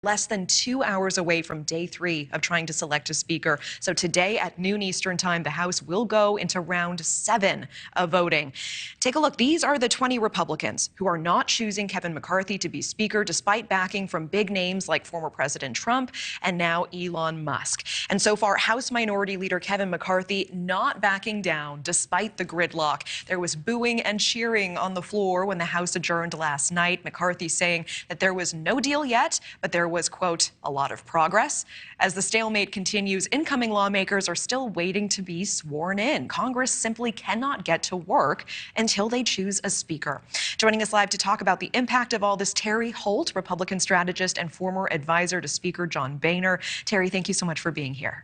Less than 2 hours away from day 3 of trying to select a speaker. So today at noon Eastern time, the House will go into round 7 of voting. Take a look. These are the 20 Republicans who are not choosing Kevin McCarthy to be speaker, despite backing from big names like former President Trump and now Elon Musk. And so far, House Minority Leader Kevin McCarthy not backing down despite the gridlock. There was booing and cheering on the floor when the House adjourned last night. McCarthy saying that there was no deal yet, but there was, quote, a lot of progress. As the stalemate continues, incoming lawmakers are still waiting to be sworn in. Congress simply cannot get to work until they choose a speaker. Joining us live to talk about the impact of all this, Terry Holt, Republican strategist and former advisor to Speaker John Boehner. Terry, thank you so much for being here.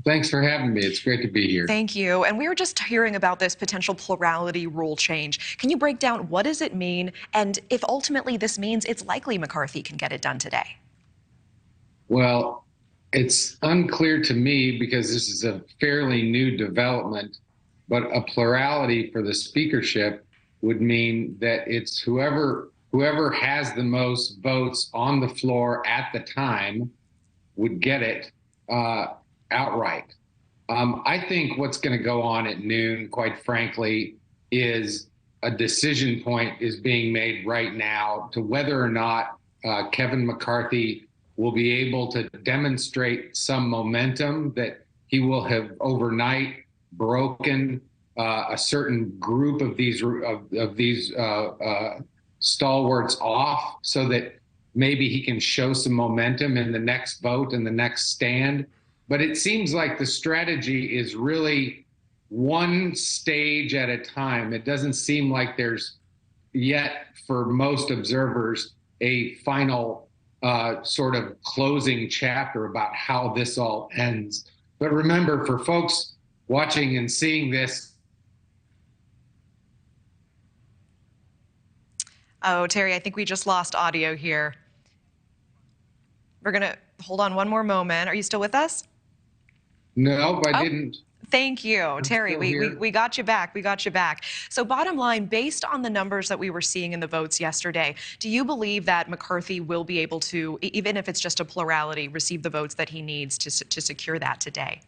Thanks for having me. It's great to be here. Thank you. And we were just hearing about this potential plurality rule change. Can you break down what does it mean, and if ultimately this means it's likely McCarthy can get it done today? Well, it's unclear to me because this is a fairly new development, but a plurality for the speakership would mean that it's whoever has the most votes on the floor at the time would get it outright. I think what's going to go on at noon, quite frankly, is a decision point is being made right now to whether or not Kevin McCarthy will be able to demonstrate some momentum, that he will have overnight broken a certain group of these stalwarts off, so that maybe he can show some momentum in the next vote and the next stand. But it seems like the strategy is really one stage at a time. It doesn't seem like there's yet, for most observers, a final sort of closing chapter about how this all ends. But remember, for folks watching and seeing this. Oh, Terry, I think we just lost audio here. We're going to hold on one more moment. Are you still with us? No, I didn't. Thank you, Terry. We got you back. We got you back. So bottom line, based on the numbers that we were seeing in the votes yesterday, do you believe that McCarthy will be able to, even if it's just a plurality, receive the votes that he needs to secure that today?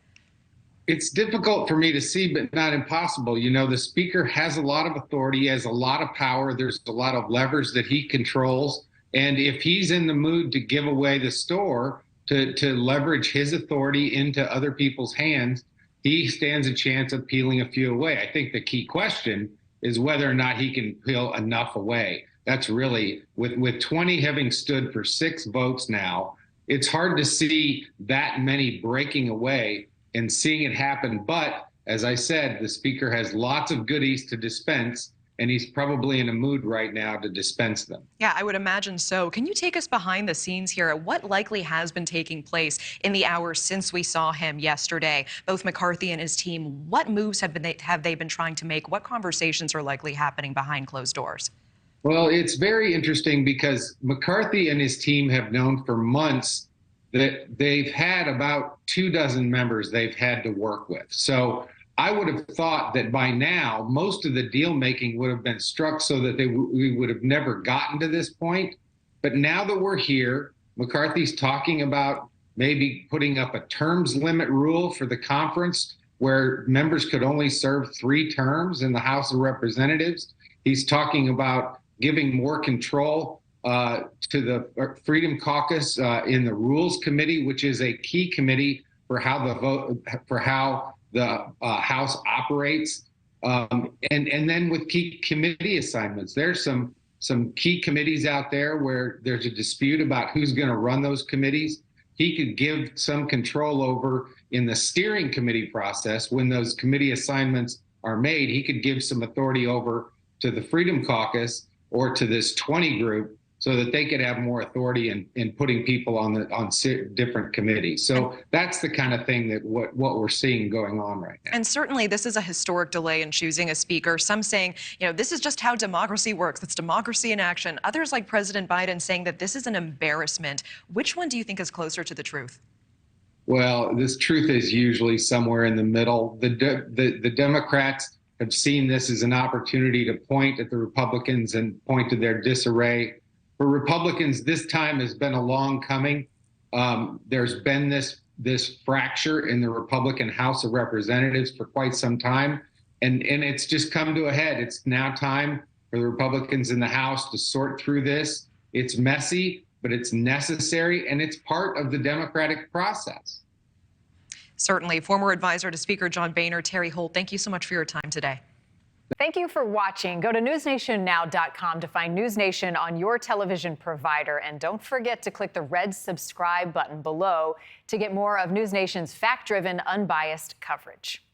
It's difficult for me to see, but not impossible. You know, the speaker has a lot of authority, he has a lot of power. There's a lot of levers that he controls. And if he's in the mood to give away the store, to leverage his authority into other people's hands, he stands a chance of peeling a few away. I think the key question is whether or not he can peel enough away. That's really, with 20 having stood for 6 votes now, it's hard to see that many breaking away and seeing it happen. But as I said, the speaker has lots of goodies to dispense, and he's probably in a mood right now to dispense them. Yeah, I would imagine so. Can you take us behind the scenes here at what likely has been taking place in the hours since we saw him yesterday? Both McCarthy and his team, what moves have they been trying to make? What conversations are likely happening behind closed doors? Well, it's very interesting because McCarthy and his team have known for months that they've had about 24 members they've had to work with. So I would have thought that by now, most of the deal making would have been struck so that we would have never gotten to this point. But now that we're here, McCarthy's talking about maybe putting up a terms limit rule for the conference where members could only serve 3 terms in the House of Representatives. He's talking about giving more control to the Freedom Caucus in the Rules Committee, which is a key committee for how the House operates, and then with key committee assignments. There's some key committees out there where there's a dispute about who's going to run those committees. He could give some control over in the steering committee process when those committee assignments are made. He could give some authority over to the Freedom Caucus or to this 20 group, so that they could have more authority in putting people on different committees. So that's the kind of thing that what we're seeing going on right now. And certainly this is a historic delay in choosing a speaker. Some saying, you know, this is just how democracy works. It's democracy in action. Others, like President Biden, saying that this is an embarrassment. Which one do you think is closer to the truth? Well, this truth is usually somewhere in the middle. The Democrats have seen this as an opportunity to point at the Republicans and point to their disarray. For Republicans, this time has been a long coming. There's been this fracture in the Republican House of Representatives for quite some time, and it's just come to a head. It's now time for the Republicans in the House to sort through this. It's messy, but it's necessary, and it's part of the democratic process. Certainly. Former advisor to Speaker John Boehner, Terry Holt, thank you so much for your time today. Thank you for watching. Go to newsnationnow.com to find NewsNation on your television provider. And don't forget to click the red subscribe button below to get more of NewsNation's fact-driven, unbiased coverage.